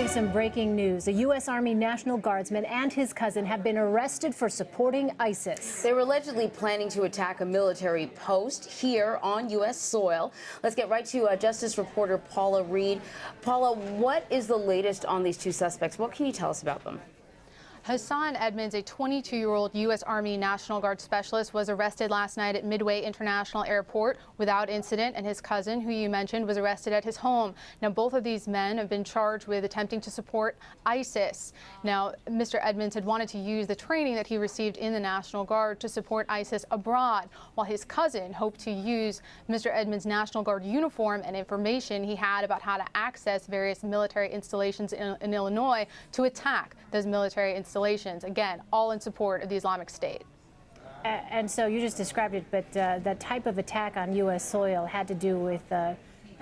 Reporting some breaking news. A U.S. Army National Guardsman and his cousin have been arrested for supporting ISIS. They were allegedly planning to attack a military post here on U.S. soil. Let's get right to Justice reporter Paula Reid. Paula, what is the latest on these two suspects? What can you tell us about them? Hassan Edmonds, a 22-year-old U.S. Army National Guard specialist, was arrested last night at Midway International Airport without incident, and his cousin, who you mentioned, was arrested at his home. Now, both of these men have been charged with attempting to support ISIS. Now, Mr. Edmonds had wanted to use the training that he received in the National Guard to support ISIS abroad, while his cousin hoped to use Mr. Edmonds' National Guard uniform and information he had about how to access various military installations in Illinois to attack those military installations. Again, all in support of the Islamic State. And so you just described it, but that type of attack on U.S. soil had to do with a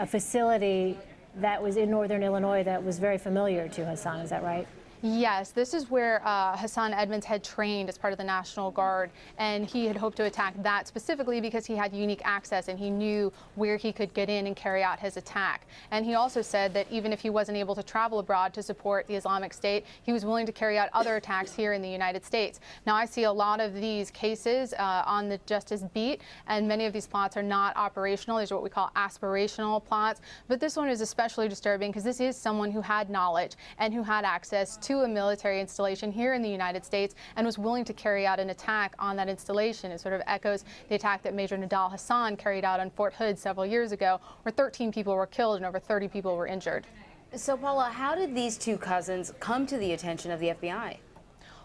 facility that was in northern Illinois that was very familiar to Hassan. Is that right? Yes, this is where Hassan Edmonds had trained as part of the National Guard, and he had hoped to attack that specifically because he had unique access and he knew where he could get in and carry out his attack. And he also said that even if he wasn't able to travel abroad to support the Islamic State, he was willing to carry out other attacks here in the United States. Now, I see a lot of these cases on the Justice beat, and many of these plots are not operational. These are what we call aspirational plots. But this one is especially disturbing because this is someone who had knowledge and who had access to a military installation here in the United States and was willing to carry out an attack on that installation. It sort of echoes the attack that Major Nidal Hassan carried out on Fort Hood several years ago, where 13 people were killed and over 30 people were injured. So, Paula, how did these two cousins come to the attention of the FBI?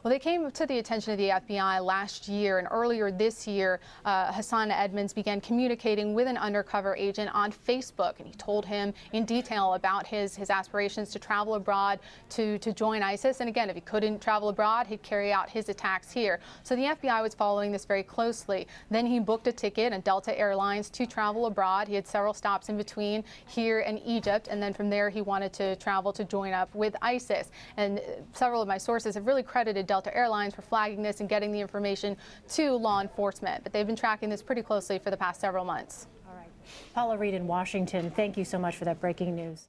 Well, they came to the attention of the FBI last year, and earlier this year, Hassan Edmonds began communicating with an undercover agent on Facebook, and he told him in detail about his aspirations to travel abroad to join ISIS. And again, if he couldn't travel abroad, he'd carry out his attacks here. So the FBI was following this very closely. Then he booked a ticket on Delta Airlines to travel abroad. He had several stops in between here and Egypt, and then from there he wanted to travel to join up with ISIS. And several of my sources have really credited Delta Airlines for flagging this and getting the information to law enforcement. But they've been tracking this pretty closely for the past several months. All right. Paula Reid in Washington, thank you so much for that breaking news.